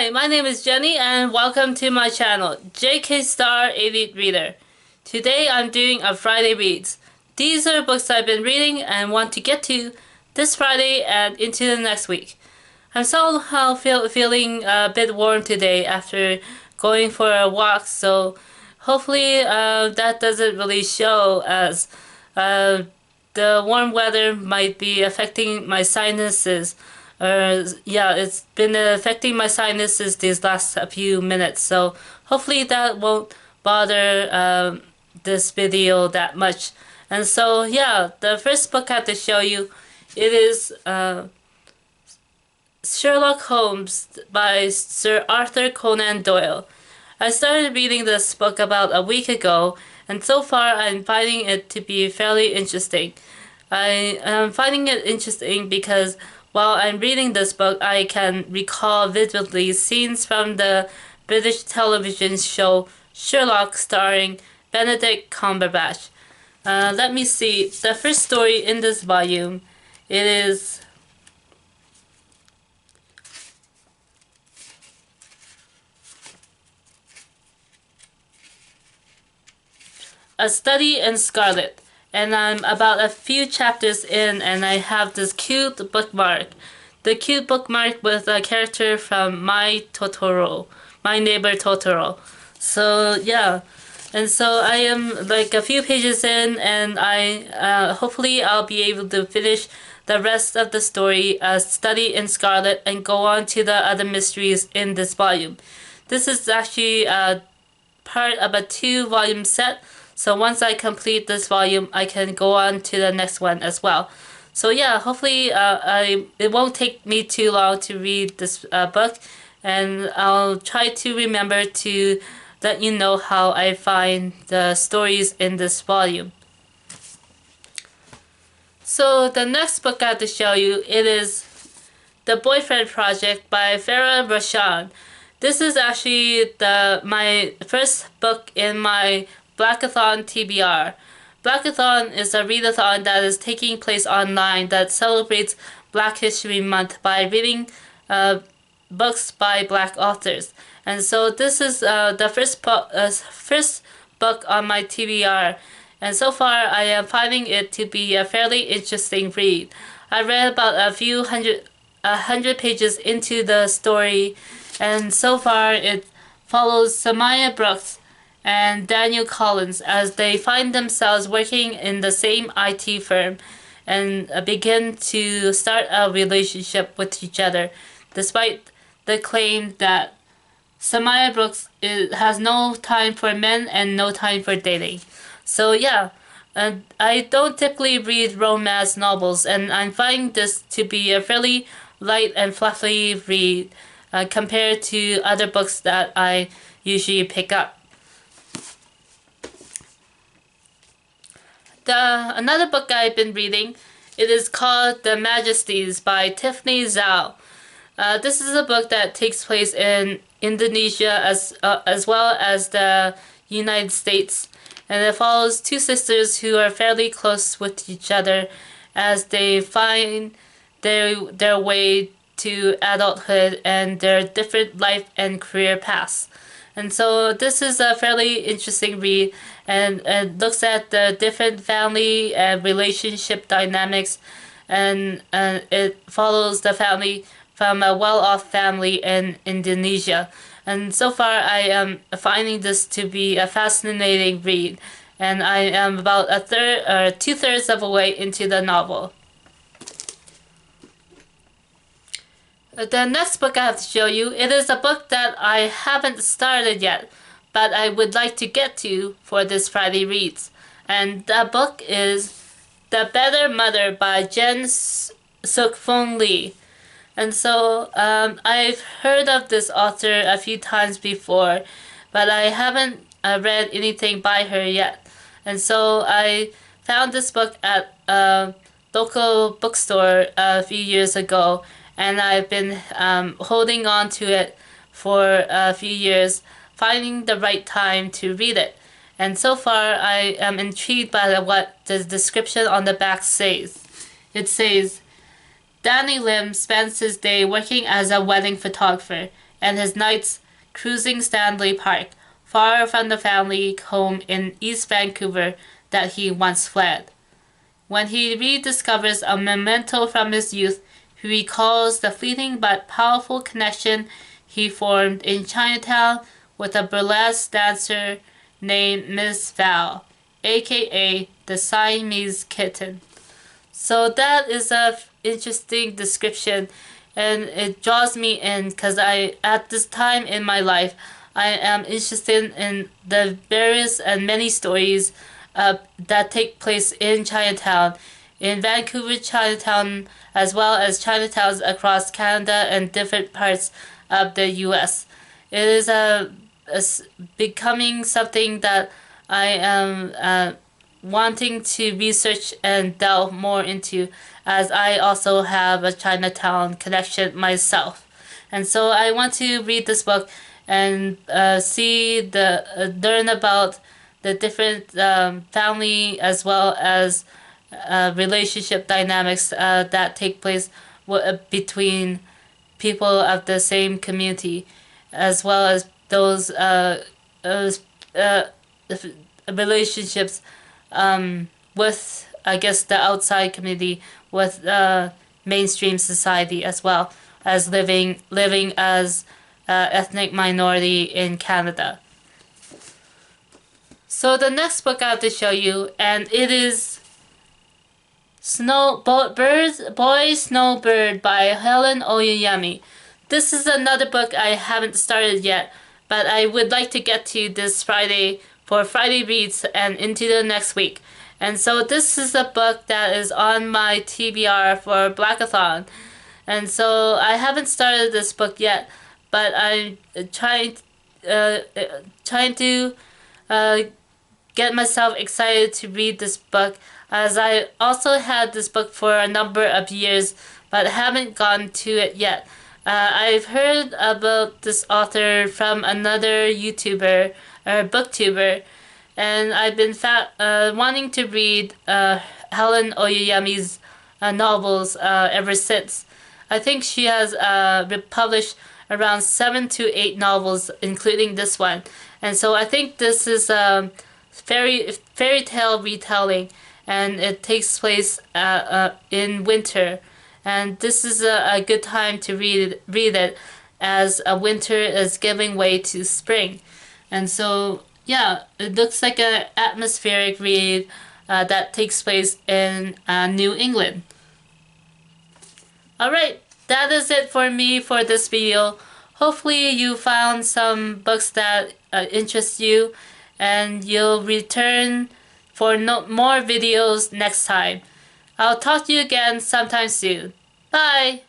Hi, my name is Jenny and welcome to my channel, JK Star Elite Reader. Today I'm doing a Friday Reads. These are books I've been reading and want to get to this Friday and into the next week. I'm somehow feeling a bit warm today after going for a walk, so hopefully that doesn't really show, as the warm weather might be affecting my sinuses. Yeah, it's been affecting my sinuses these last few minutes, so hopefully that won't bother this video that much. And so yeah, the first book I have to show you, it is Sherlock Holmes by Sir Arthur Conan Doyle. I started reading this book about a week ago, and so far I'm finding it to be fairly interesting. I am finding it interesting because while I'm reading this book, I can recall vividly scenes from the British television show Sherlock starring Benedict Cumberbatch. Let me see. The first story in this volume, it is A Study in Scarlet, and I'm about a few chapters in, and I have this cute bookmark. The cute bookmark with a character from My Neighbor Totoro. So yeah, and so I am like a few pages in, and I hopefully I'll be able to finish the rest of the story, A Study in Scarlet, and go on to the other mysteries in this volume. This is actually part of a 2-volume set. So once I complete this volume, I can go on to the next one as well. So yeah, hopefully it won't take me too long to read this book, and I'll try to remember to let you know how I find the stories in this volume. So the next book I have to show you, it is The Boyfriend Project by Farah Rashan. This is actually my first book in my Blackathon TBR. Blackathon is a readathon that is taking place online that celebrates Black History Month by reading books by Black authors. And so this is the first book on my TBR. And so far I am finding it to be a fairly interesting read. I read about a hundred pages into the story, and so far it follows Samaya Brooks and Daniel Collins as they find themselves working in the same IT firm and begin to start a relationship with each other, despite the claim that Samaya Brooks has no time for men and no time for dating. So yeah, I don't typically read romance novels, and I'm finding this to be a fairly light and fluffy read compared to other books that I usually pick up. Another book I've been reading, it is called The Majesties by Tiffany Zhao. This is a book that takes place in Indonesia as well as the United States, and it follows two sisters who are fairly close with each other as they find their way to adulthood and their different life and career paths. And so this is a fairly interesting read, and it looks at the different family and relationship dynamics, and it follows the family from a well-off family in Indonesia. And so far I am finding this to be a fascinating read, and I am about two-thirds of the way into the novel. The next book I have to show you, it is a book that I haven't started yet, but I would like to get to for this Friday Reads. And that book is The Better Mother by Jen Suk-Fung Lee. And so I've heard of this author a few times before, but I haven't read anything by her yet. And so I found this book at a local bookstore a few years ago, and I've been holding on to it for a few years, finding the right time to read it. And so far I am intrigued by what the description on the back says. It says, Danny Lim spends his day working as a wedding photographer and his nights cruising Stanley Park, far from the family home in East Vancouver that he once fled. When he rediscovers a memento from his youth, he recalls the fleeting but powerful connection he formed in Chinatown with a burlesque dancer named Miss Val, aka the Siamese Kitten. So that is a interesting description, and it draws me in because at this time in my life, I am interested in the various and many stories that take place in Chinatown, in Vancouver Chinatown, as well as Chinatowns across Canada and different parts of the U.S. It is becoming something that I am wanting to research and delve more into, as I also have a Chinatown connection myself. And so I want to read this book and learn about the different family as well as relationship dynamics that take place between people of the same community, as well as those relationships with, I guess, the outside community, with mainstream society, as well as living as ethnic minority in Canada. So the next book I have to show you, and it is Boy Snowbird by Helen Oyeyemi. This is another book I haven't started yet, but I would like to get to this Friday for Friday Reads and into the next week. And so this is a book that is on my TBR for Blackathon. And so I haven't started this book yet, but I'm trying to get myself excited to read this book, as I also had this book for a number of years but haven't gotten to it yet. I've heard about this author from another YouTuber or booktuber, and I've been wanting to read Helen Oyeyemi's novels ever since. I think she has published around 7 to 8 novels, including this one. And so I think this is fairy tale retelling, and it takes place in winter. And this is a good time to read it, as winter is giving way to spring. And so, yeah, it looks like an atmospheric read that takes place in New England. Alright, that is it for me for this video. Hopefully you found some books that interest you, and you'll return for more videos next time. I'll talk to you again sometime soon. Bye!